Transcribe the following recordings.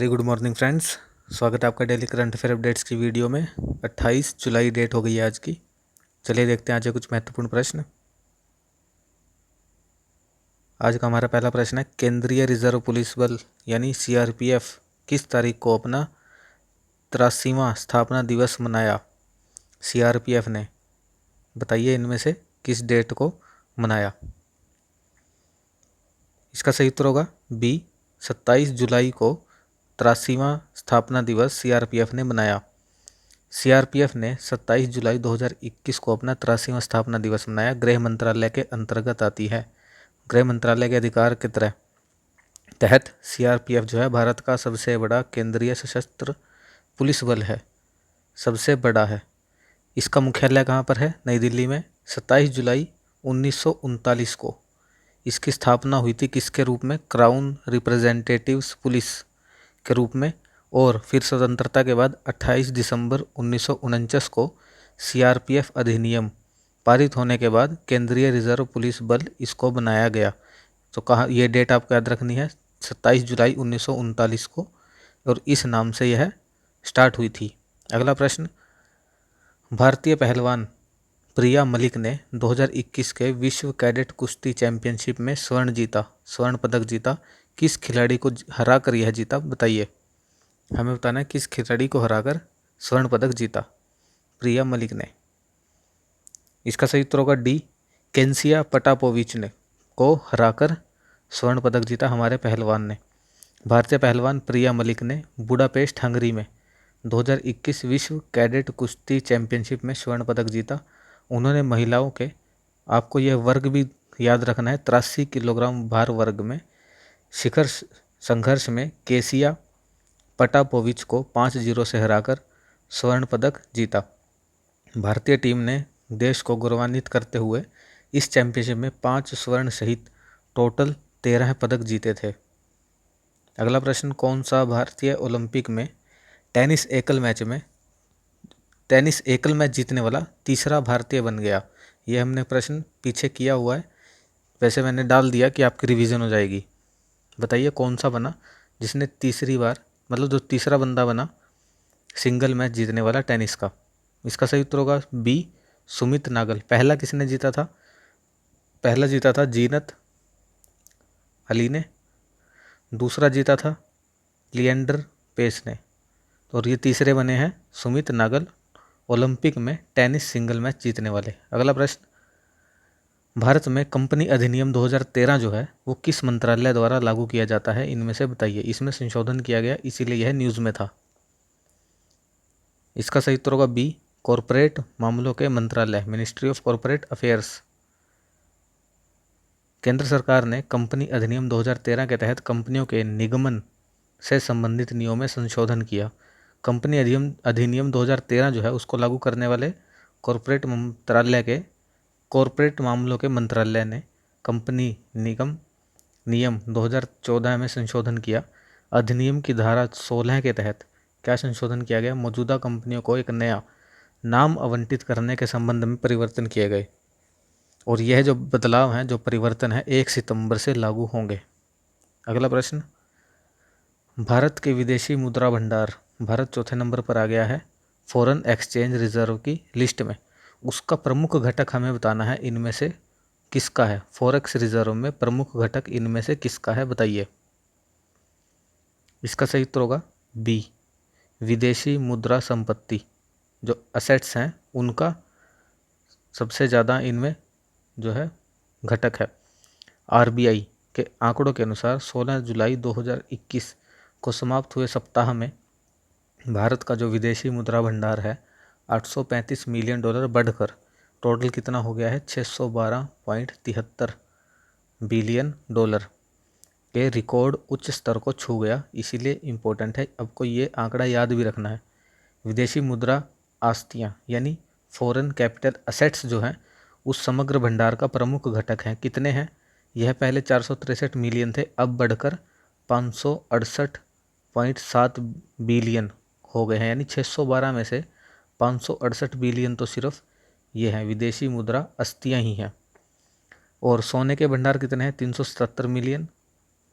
Very good morning friends. स्वागत है आपका डेली करंट अफेयर अपडेट्स की वीडियो में। 28 जुलाई डेट हो गई है आज की। चलिए देखते हैं आज के कुछ महत्वपूर्ण प्रश्न। आज का हमारा पहला प्रश्न है, केंद्रीय रिजर्व पुलिस बल यानी सीआरपीएफ किस तारीख को अपना 83वां स्थापना दिवस मनाया? सीआरपीएफ ने, बताइए इनमें से किस डेट को मनाया? इसका सही उत्तर होगा बी, 27 जुलाई को 83वां स्थापना दिवस सीआरपीएफ ने मनाया। सीआरपीएफ ने 27 जुलाई 2021 को अपना 83वां स्थापना दिवस मनाया। गृह मंत्रालय के अंतर्गत आती है। गृह मंत्रालय के अधिकार के तहत सीआरपीएफ जो है भारत का सबसे बड़ा केंद्रीय सशस्त्र पुलिस बल है, सबसे बड़ा है। इसका मुख्यालय कहाँ पर है? नई दिल्ली में। 27 जुलाई 1939 को इसकी स्थापना हुई थी। किसके रूप में? क्राउन रिप्रेजेंटेटिव्स पुलिस के रूप में। और फिर स्वतंत्रता के बाद 28 दिसंबर 1949 को सीआरपीएफ अधिनियम पारित होने के बाद केंद्रीय रिजर्व पुलिस बल इसको बनाया गया। तो कहाँ ये डेट आपको याद रखनी है, 27 जुलाई 1939 को, और इस नाम से यह स्टार्ट हुई थी। अगला प्रश्न, भारतीय पहलवान प्रिया मलिक ने 2021 के विश्व कैडेट कुश्ती चैंपियनशिप में स्वर्ण पदक जीता। किस खिलाड़ी को हराकर यह जीता? बताइए, हमें बताना है किस खिलाड़ी को हराकर स्वर्ण पदक जीता प्रिया मलिक ने। इसका सही उत्तर होगा डी, केंसिया पटापोविच ने को हराकर स्वर्ण पदक जीता हमारे पहलवान ने। भारतीय पहलवान प्रिया मलिक ने बुडापेस्ट हंगरी में 2021 विश्व कैडेट कुश्ती चैंपियनशिप में स्वर्ण पदक जीता। उन्होंने महिलाओं के, आपको यह वर्ग भी याद रखना है, 83 किलोग्राम भार वर्ग में शिखर संघर्ष में केसिया पटापोविच को 5-0 से हराकर स्वर्ण पदक जीता। भारतीय टीम ने देश को गौरवान्वित करते हुए इस चैंपियनशिप में 5 स्वर्ण सहित टोटल 13 पदक जीते थे। अगला प्रश्न, कौन सा भारतीय ओलंपिक में टेनिस एकल मैच जीतने वाला तीसरा भारतीय बन गया? ये हमने प्रश्न पीछे किया हुआ है, वैसे मैंने डाल दिया कि आपकी रिवीजन हो जाएगी। बताइए कौन सा बना जिसने तीसरी बार, मतलब जो तीसरा बंदा बना सिंगल मैच जीतने वाला टेनिस का? इसका सही उत्तर होगा बी, सुमित नागल। पहला किसने जीता था? पहला जीता था जीनत अली ने, दूसरा जीता था लिएंडर पेस ने, और ये तीसरे बने हैं सुमित नागल, ओलंपिक में टेनिस सिंगल मैच जीतने वाले। अगला प्रश्न, भारत में कंपनी अधिनियम 2013 जो है वो किस मंत्रालय द्वारा लागू किया जाता है? इनमें से बताइए। इसमें संशोधन किया गया, इसीलिए यह न्यूज़ में था। इसका सही उत्तर होगा बी, कॉरपोरेट मामलों के मंत्रालय, मिनिस्ट्री ऑफ कॉरपोरेट अफेयर्स। केंद्र सरकार ने कंपनी अधिनियम 2013 के तहत कंपनियों के निगमन से संबंधित नियमों में संशोधन किया। कंपनी अधिनियम 2013 जो है उसको लागू करने वाले कॉरपोरेट मामलों के मंत्रालय ने कंपनी नियम 2014 में संशोधन किया। अधिनियम की धारा 16 के तहत क्या संशोधन किया गया? मौजूदा कंपनियों को एक नया नाम आवंटित करने के संबंध में परिवर्तन किए गए, और यह जो बदलाव हैं, जो परिवर्तन है, 1 सितंबर से लागू होंगे। अगला प्रश्न, भारत के विदेशी मुद्रा भंडार, भारत चौथे नंबर पर आ गया है फॉरेन एक्सचेंज रिजर्व की लिस्ट में। उसका प्रमुख घटक हमें बताना है, इनमें से किसका है? फॉरेक्स रिजर्व में प्रमुख घटक इनमें से किसका है? बताइए। इसका सही उत्तर होगा बी, विदेशी मुद्रा संपत्ति, जो असेट्स हैं उनका सबसे ज़्यादा इनमें जो है घटक है। आरबीआई के आंकड़ों के अनुसार 16 जुलाई 2021 को समाप्त हुए सप्ताह में भारत का जो विदेशी मुद्रा भंडार है 835 मिलियन डॉलर बढ़कर टोटल कितना हो गया है? 612.73 बिलियन डॉलर के रिकॉर्ड उच्च स्तर को छू गया। इसीलिए इम्पोर्टेंट है, आपको ये आंकड़ा याद भी रखना है। विदेशी मुद्रा आस्तियाँ यानी फॉरेन कैपिटल असेट्स जो हैं उस समग्र भंडार का प्रमुख घटक हैं। कितने हैं? यह पहले 463 मिलियन थे, अब बढ़कर 568.7 बिलियन हो गए हैं। यानी 612 में से 568 बिलियन तो सिर्फ ये हैं विदेशी मुद्रा अस्तियाँ ही हैं। और सोने के भंडार कितने हैं? 377 मिलियन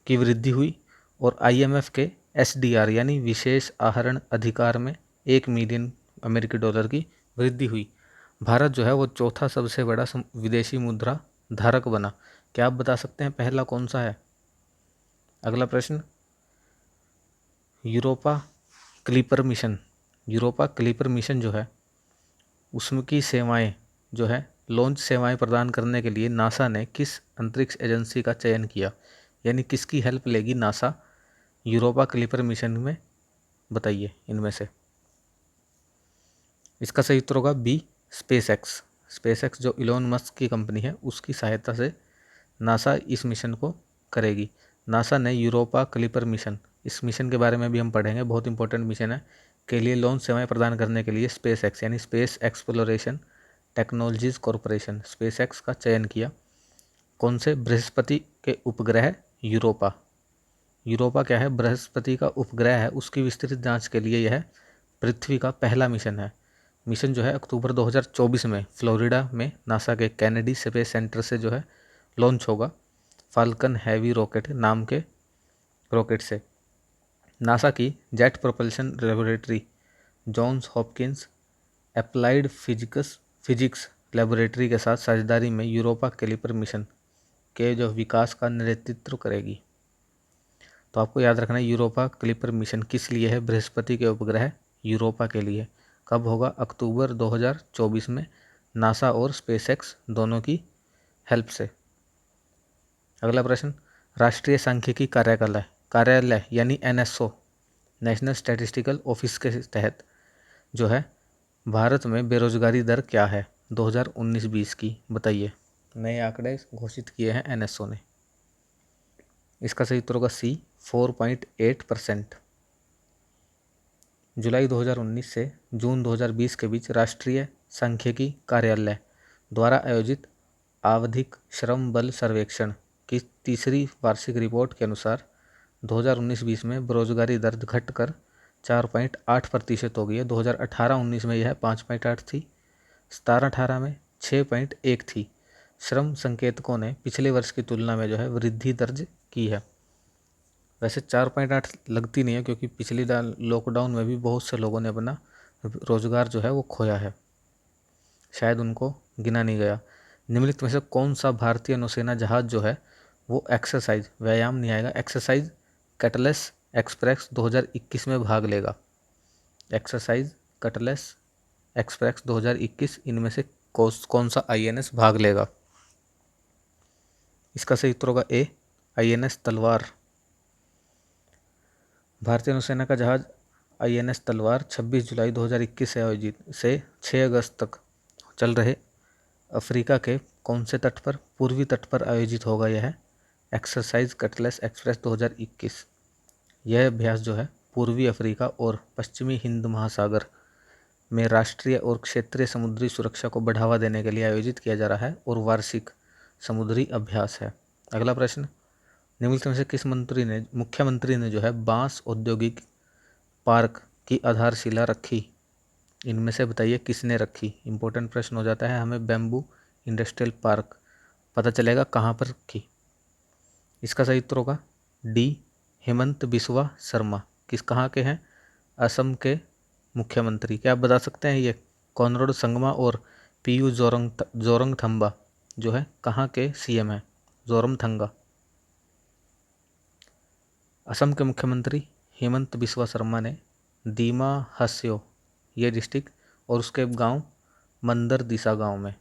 की वृद्धि हुई, और आईएमएफ के SDR यानी विशेष आहरण अधिकार में $1 मिलियन की वृद्धि हुई। भारत जो है वो चौथा सबसे बड़ा विदेशी मुद्रा धारक बना। क्या आप बता सकते हैं पहला कौन सा है? अगला प्रश्न, यूरोपा क्लीपर मिशन जो है उसकी सेवाएं जो है लॉन्च सेवाएं प्रदान करने के लिए नासा ने किस अंतरिक्ष एजेंसी का चयन किया? यानी किसकी हेल्प लेगी नासा यूरोपा क्लीपर मिशन में? बताइए इनमें से। इसका सही उत्तर होगा बी, स्पेसएक्स जो इलोन मस्क की कंपनी है उसकी सहायता से नासा इस मिशन को करेगी। नासा ने यूरोपा क्लीपर मिशन, इस मिशन के बारे में भी हम पढ़ेंगे, बहुत इंपॉर्टेंट मिशन है, के लिए लॉन्च सेवाएं प्रदान करने के लिए स्पेसएक्स यानी space exploration technologies corporation SpaceX का चयन किया। कौन से? बृहस्पति के उपग्रह यूरोपा क्या है? बृहस्पति का उपग्रह है, उसकी विस्तृत जांच के लिए यह पृथ्वी का पहला मिशन है। मिशन जो है अक्टूबर 2024 में फ्लोरिडा में नासा के कैनेडी स्पेस सेंटर से जो है लॉन्च होगा, फाल्कन हैवी रॉकेट नाम के रॉकेट से। नासा की jet propulsion laboratory Johns Hopkins applied physics laboratory के साथ साझेदारी में यूरोपा कैलिपर मिशन के जो विकास का नेतृत्व करेगी। तो आपको याद रखना है यूरोपा कैलिपर मिशन किस लिए है? बृहस्पति के उपग्रह यूरोपा के लिए। कब होगा? अक्टूबर 2024 में नासा और स्पेसएक्स दोनों की हेल्प से। अगला प्रश्न, राष्ट्रीय सांख्यिकी कार्यालय यानी NSO नेशनल स्टैटिस्टिकल ऑफिस के तहत जो है भारत में बेरोजगारी दर क्या है 2019-20 की? बताइए। नए आंकड़े घोषित किए हैं NSO ने। इसका सही उत्तर होगा सी, 4.8%। जुलाई 2019 से जून 2020 के बीच राष्ट्रीय सांख्यिकी कार्यालय द्वारा आयोजित आवधिक श्रम बल सर्वेक्षण की तीसरी वार्षिक रिपोर्ट के अनुसार 2019-20 में बेरोजगारी दर घटकर 4.8% हो गई है। 2018-19 में यह 5.8 थी, 17-18 में 6.1 थी। श्रम संकेतकों ने पिछले वर्ष की तुलना में जो है वृद्धि दर्ज की है। वैसे 4.8 लगती नहीं है क्योंकि पिछली लॉकडाउन में भी बहुत से लोगों ने अपना रोजगार जो है वो खोया है, शायद उनको गिना नहीं गया। निम्नलिखित में से कौन सा भारतीय नौसेना जहाज जो है वो एक्सरसाइज, व्यायाम नहीं आएगा, एक्सरसाइज कटलेस एक्सप्रेस 2021 में भाग लेगा? एक्सरसाइज कटलेस एक्सप्रेस 2021 इनमें से कौन सा INS भाग लेगा? इसका सही उत्तर होगा ए, INS तलवार। भारतीय नौसेना का जहाज INS तलवार 26 जुलाई 2021 से आयोजित से 6 अगस्त तक चल रहे अफ्रीका के कौन से तट पर? पूर्वी तट पर आयोजित होगा यह एक्सरसाइज कटलेस एक्सप्रेस 2021। यह अभ्यास जो है पूर्वी अफ्रीका और पश्चिमी हिंद महासागर में राष्ट्रीय और क्षेत्रीय समुद्री सुरक्षा को बढ़ावा देने के लिए आयोजित किया जा रहा है और वार्षिक समुद्री अभ्यास है। अगला प्रश्न, निम्नलिखित में से किस मुख्यमंत्री ने जो है बांस औद्योगिक पार्क की आधारशिला रखी? इनमें से बताइए किसने रखी? इंपॉर्टेंट प्रश्न हो जाता है हमें। बैम्बू इंडस्ट्रियल पार्क पता चलेगा कहाँ पर रखी। इसका सही उत्तर होगा डी, हेमंत बिस्वा शर्मा। कहाँ के हैं? असम के मुख्यमंत्री। क्या आप बता सकते हैं ये कॉनराड संगमा और पीयू जोरंगथंगा जो है कहाँ के CM हैं? जोरमथंगा। असम के मुख्यमंत्री हेमंत बिस्वा शर्मा ने दीमा हस्यो ये डिस्ट्रिक्ट और उसके गांव मंदर दिशा गांव में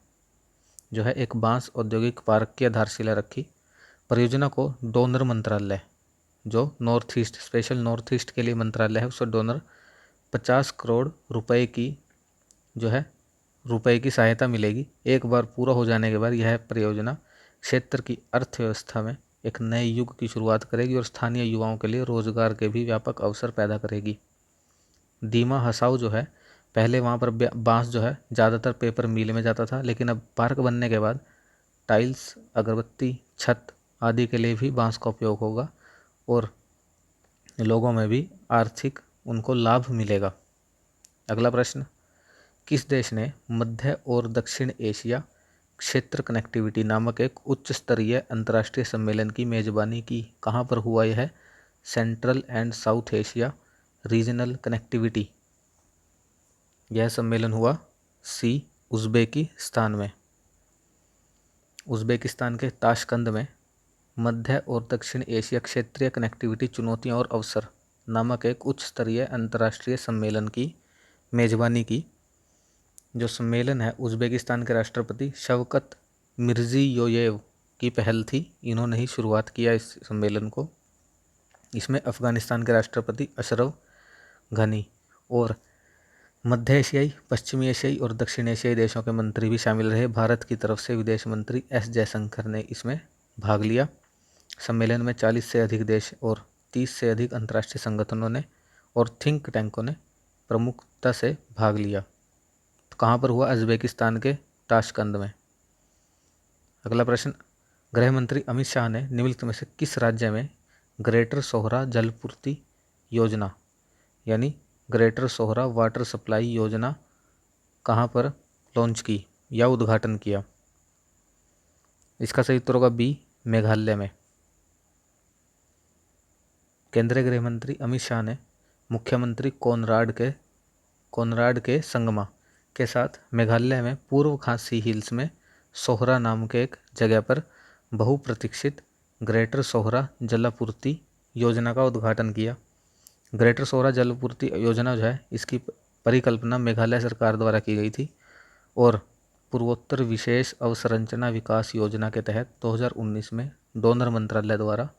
जो है एक बांस औद्योगिक पार्क की आधारशिला रखी। परियोजना को डोनर मंत्रालय जो north east special north east के लिए मंत्रालय है उससे डोनर 50 करोड़ रुपए की जो है रुपए की सहायता मिलेगी। एक बार पूरा हो जाने के बाद यह परियोजना क्षेत्र की अर्थव्यवस्था में एक नए युग की शुरुआत करेगी और स्थानीय युवाओं के लिए रोजगार के भी व्यापक अवसर पैदा करेगी। दीमा हसाऊ जो है पहले वहाँ पर बांस जो है ज़्यादातर पेपर मिल में जाता था, लेकिन अब पार्क बनने के बाद टाइल्स, अगरबत्ती, छत आदि के लिए भी बांस का उपयोग होगा और लोगों में भी आर्थिक उनको लाभ मिलेगा। अगला प्रश्न, किस देश ने मध्य और दक्षिण एशिया क्षेत्र कनेक्टिविटी नामक एक उच्च स्तरीय अंतर्राष्ट्रीय सम्मेलन की मेजबानी की? कहाँ पर हुआ यह central and south Asia regional connectivity. यह सम्मेलन हुआ सी उज़्बेकिस्तान में। उज़्बेकिस्तान के ताशकंद में मध्य और दक्षिण एशिया क्षेत्रीय कनेक्टिविटी चुनौतियां और अवसर नामक एक उच्च स्तरीय अंतर्राष्ट्रीय सम्मेलन की मेजबानी की। जो सम्मेलन है उज़्बेकिस्तान के राष्ट्रपति शवकत मिर्ज़ियोयेव की पहल थी, इन्होंने ही शुरुआत किया इस सम्मेलन को। इसमें अफ़गानिस्तान के राष्ट्रपति अशरफ घनी और मध्य एशियाई, पश्चिमी एशियाई और दक्षिण एशियाई देशों के मंत्री भी शामिल रहे। भारत की तरफ से विदेश मंत्री एस जयशंकर ने इसमें भाग लिया। सम्मेलन में 40 से अधिक देश और 30 से अधिक अंतर्राष्ट्रीय संगठनों ने और थिंक टैंकों ने प्रमुखता से भाग लिया। तो कहाँ पर हुआ? उज़्बेकिस्तान के ताशकंद में। अगला प्रश्न, गृह मंत्री अमित शाह ने निम्नलिखित में से किस राज्य में ग्रेटर सोहरा जलपूर्ति योजना यानी ग्रेटर सोहरा वाटर सप्लाई योजना कहाँ पर लॉन्च की या उद्घाटन किया? इसका सही उत्तर होगा बी, मेघालय में। केंद्रीय गृह मंत्री अमित शाह ने मुख्यमंत्री कोनराड के संगमा के साथ मेघालय में पूर्व खासी हिल्स में सोहरा नाम के एक जगह पर बहुप्रतीक्षित ग्रेटर सोहरा जलापूर्ति योजना का उद्घाटन किया। ग्रेटर सोहरा जलपूर्ति योजना जो है, इसकी परिकल्पना मेघालय सरकार द्वारा की गई थी और पूर्वोत्तर विशेष अवसंरचना विकास योजना के तहत 2019 में डोनर मंत्रालय द्वारा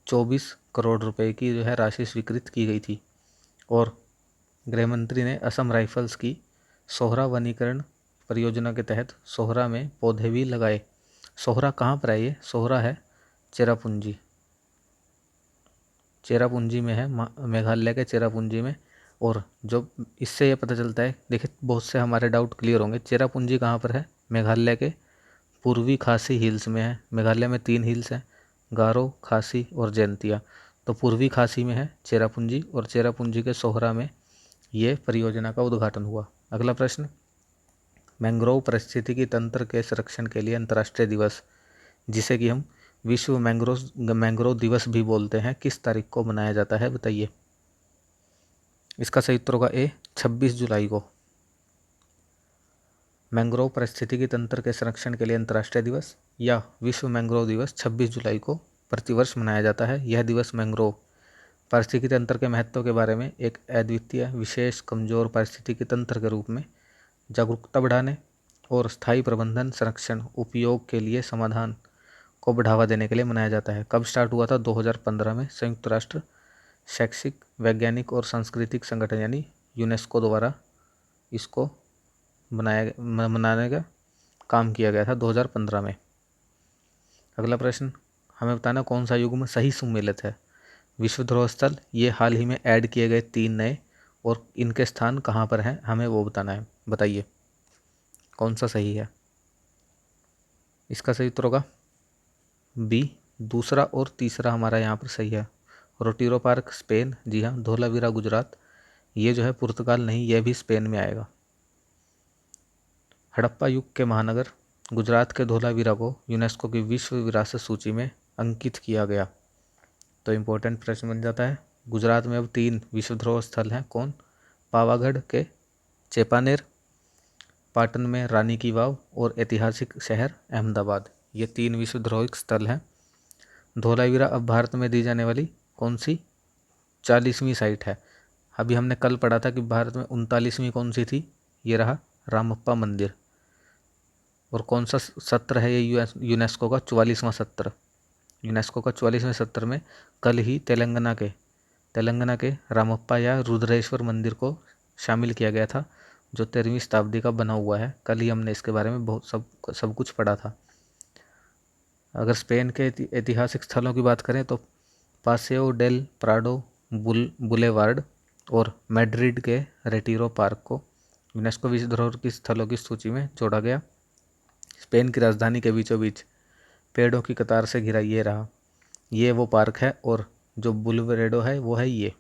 24 करोड़ रुपए की जो है राशि स्वीकृत की गई थी। और गृह मंत्री ने असम राइफल्स की सोहरा वनीकरण परियोजना के तहत सोहरा में पौधे भी लगाए। सोहरा कहाँ पर है? ये सोहरा है चेरापूंजी में है, मेघालय के चेरापूंजी में। और जो इससे ये पता चलता है, देखिए बहुत से हमारे डाउट क्लियर होंगे। चेरापूंजी कहाँ पर है? मेघालय के पूर्वी खासी हिल्स में है। मेघालय में 3 हिल्स हैं, गारो, खासी और जैंतिया। तो पूर्वी खासी में है चेरापूंजी और चेरापूंजी के सोहरा में ये परियोजना का उद्घाटन हुआ। अगला प्रश्न, मैंग्रोव पारिस्थितिकी तंत्र के संरक्षण के लिए अंतर्राष्ट्रीय दिवस, जिसे कि हम विश्व मैंग्रोव दिवस भी बोलते हैं, किस तारीख को मनाया जाता है? बताइए। इसका सही उत्तर होगा ए, 26 जुलाई को। मैंग्रोव पारिस्थितिकी तंत्र के संरक्षण के लिए अंतर्राष्ट्रीय दिवस या विश्व मैंग्रोव दिवस 26 जुलाई को प्रतिवर्ष मनाया जाता है। यह दिवस मैंग्रोव पारिस्थितिकी तंत्र के महत्व के बारे में एक अद्वितीय, विशेष, कमजोर पारिस्थितिकी तंत्र के रूप में जागरूकता बढ़ाने और स्थायी प्रबंधन, संरक्षण, उपयोग के लिए समाधान को बढ़ावा देने के लिए मनाया जाता है। कब स्टार्ट हुआ था? 2015 में संयुक्त राष्ट्र शैक्षिक, वैज्ञानिक और सांस्कृतिक संगठन यानी यूनेस्को द्वारा इसको मनाने का काम किया गया था 2015 में। अगला प्रश्न, हमें बताना कौन सा युग्म सही सुमेलित है? विश्व धरोहर स्थल, ये हाल ही में ऐड किए गए 3 नए, और इनके स्थान कहाँ पर हैं हमें वो बताना है। बताइए कौन सा सही है? इसका सही उत्तर होगा बी, दूसरा और तीसरा हमारा यहाँ पर सही है। रोटीरो पार्क स्पेन, जी हाँ। धोलावीरा गुजरात, ये जो है पुर्तगाल नहीं, यह भी स्पेन में आएगा। हड़प्पा युग के महानगर गुजरात के धोलावीरा को यूनेस्को की विश्व विरासत सूची में अंकित किया गया। तो इम्पोर्टेंट प्रश्न बन जाता है। गुजरात में अब 3 विश्व धरोहर स्थल हैं। कौन? पावागढ़ के चेपानेर, पाटन में रानी की वाव और ऐतिहासिक शहर अहमदाबाद, ये 3 विश्व धरोहर स्थल हैं। धोलावीरा अब भारत में दी जाने वाली कौन सी 40वीं साइट है? अभी हमने कल पढ़ा था कि भारत में 39वीं कौन सी थी? ये रहा रामप्पा मंदिर। और कौन सा सत्र है ये? यूनेस्को का 44वां सत्र। यूनेस्को का 44वें सत्र में कल ही तेलंगाना के रामप्पा या रुद्रेश्वर मंदिर को शामिल किया गया था, जो 13वीं शताब्दी का बना हुआ है। कल ही हमने इसके बारे में बहुत सब कुछ पढ़ा था। अगर स्पेन के ऐतिहासिक स्थलों की बात करें तो पासेओ डेल प्राडो बुलेवार्ड और मैड्रिड के रेटीरो पार्क को यूनेस्को विश्व धरोहर की स्थलों की सूची में जोड़ा गया। स्पेन की राजधानी के बीचों बीच पेड़ों की कतार से घिरा ये रहा, ये वो पार्क है। और जो बुलवरेडो है वो है ये,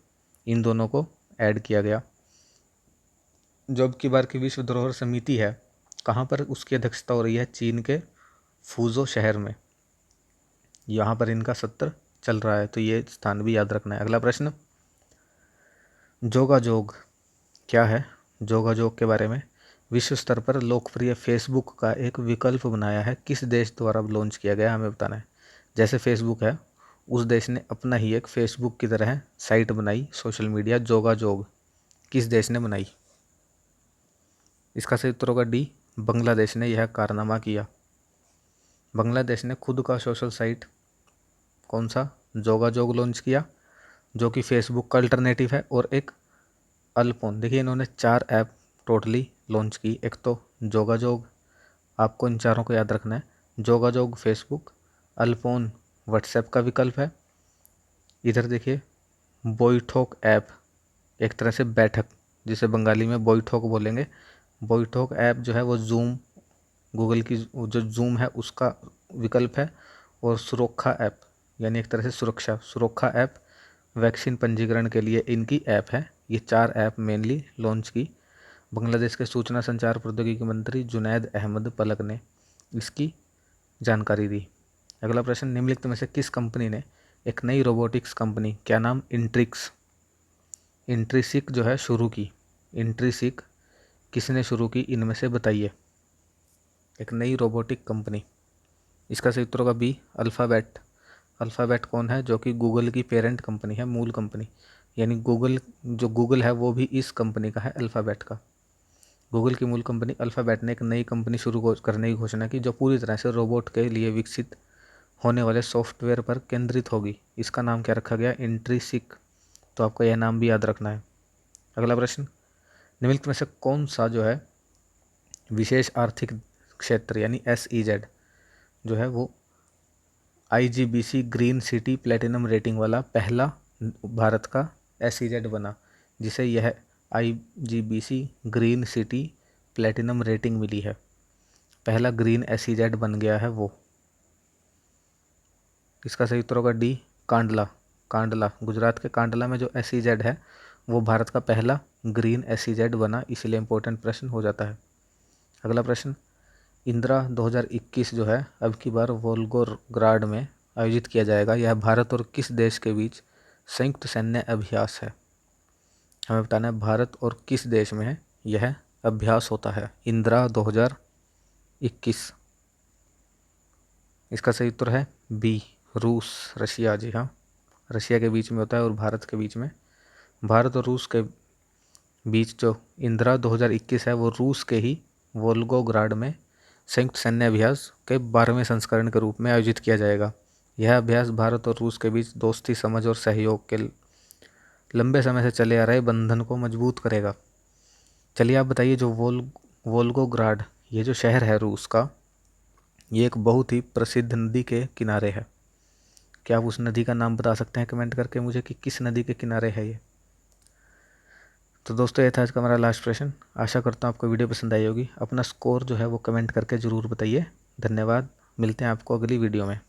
इन दोनों को ऐड किया गया। जो अब की बार की विश्व धरोहर समिति है, कहाँ पर उसकी अध्यक्षता हो रही है? चीन के फूजो शहर में। यहाँ पर इनका सत्र चल रहा है, तो ये स्थान भी याद रखना है। अगला प्रश्न, जोगाजोग क्या है? जोगाजोग के बारे में, विश्व स्तर पर लोकप्रिय फेसबुक का एक विकल्प बनाया है, किस देश द्वारा लॉन्च किया गया, हमें बताना है। जैसे फेसबुक है, उस देश ने अपना ही एक फेसबुक की तरह साइट बनाई, सोशल मीडिया, जोगाजोग, किस देश ने बनाई? इसका सही उत्तर होगा डी, बांग्लादेश ने यह कारनामा किया। बांग्लादेश ने खुद का सोशल साइट कौन सा, जोगाजोग लॉन्च किया, जो कि फेसबुक का अल्टरनेटिव है, और एक अल्पोन, देखिए इन्होंने 4 ऐप टोटली लॉन्च की। एक तो जोगाजोग, आपको इन चारों को याद रखना है, जोगाजोग फेसबुक, अल्पोन व्हाट्सएप का विकल्प है, इधर देखिए बोईठोक ऐप, एक तरह से बैठक, जिसे बंगाली में बोईठोक बोलेंगे, बोईठोक ऐप जो है वो जूम, गूगल की जो जूम है उसका विकल्प है, और सुरक्षा ऐप, यानी एक तरह से सुरक्षा ऐप, वैक्सीन पंजीकरण के लिए इनकी ऐप है। ये 4 ऐप मेनली लॉन्च की बांग्लादेश के सूचना संचार प्रौद्योगिकी मंत्री जुनैद अहमद पलक ने इसकी जानकारी दी। अगला प्रश्न, निम्नलिखित में से किस कंपनी ने एक नई रोबोटिक्स कंपनी, क्या नाम, इंट्रिसिक जो है शुरू की? इंट्रिसिक किसने शुरू की, इनमें से बताइए। एक नई रोबोटिक कंपनी, इसका सही उत्तर होगा बी, अल्फ़ाबेट। अल्फ़ाबेट कौन है? जो कि गूगल की पेरेंट कंपनी है, मूल कंपनी, यानी गूगल है वो भी इस कंपनी का है, अल्फ़ाबेट का। गूगल की मूल कंपनी अल्फ़ाबेट ने एक नई कंपनी शुरू करने की घोषणा की, जो पूरी तरह से रोबोट के लिए विकसित होने वाले सॉफ्टवेयर पर केंद्रित होगी। इसका नाम क्या रखा गया? इंट्रिसिक। तो आपको यह नाम भी याद रखना है। अगला प्रश्न, निम्नलिखित में से कौन सा जो है विशेष आर्थिक क्षेत्र यानी SEZ जो है वो IGBC green city platinum rating वाला पहला भारत का SEZ बना, जिसे यह IGBC green city platinum rating मिली है, पहला ग्रीन SEZ बन गया है वो। इसका सही उत्तर होगा डी, कांडला। कांडला, गुजरात के कांडला में जो SEZ है वो भारत का पहला ग्रीन SEZ बना, इसलिए इंपॉर्टेंट प्रश्न हो जाता है। अगला प्रश्न, इंदिरा 2021 जो है अब की बार वोल्गोग्राड में आयोजित किया जाएगा, यह भारत और किस देश के बीच संयुक्त सैन्य अभ्यास है? हमें बताना है भारत और किस देश में यह अभ्यास होता है, इंदिरा 2021। इसका सही उत्तर है बी, रूस, रशिया। जी हाँ, रशिया के बीच में होता है और भारत के बीच में। भारत और रूस के बीच जो इंदिरा 2021 है वो रूस के ही वोल्गोग्राड में संयुक्त सैन्य अभ्यास के 12वें संस्करण के रूप में आयोजित किया जाएगा। यह अभ्यास भारत और रूस के बीच दोस्ती, समझ और सहयोग के लंबे समय से चले आ रहे बंधन को मजबूत करेगा। चलिए आप बताइए, जो वोल्गोग्राड ये जो शहर है रूस का, ये एक बहुत ही प्रसिद्ध नदी के किनारे है। क्या आप उस नदी का नाम बता सकते हैं कमेंट करके मुझे कि किस नदी के किनारे है ये? तो दोस्तों ये था आज का हमारा लास्ट प्रश्न। आशा करता हूँ आपको वीडियो पसंद आई होगी। अपना स्कोर जो है वो कमेंट करके ज़रूर बताइए। धन्यवाद, मिलते हैं आपको अगली वीडियो में।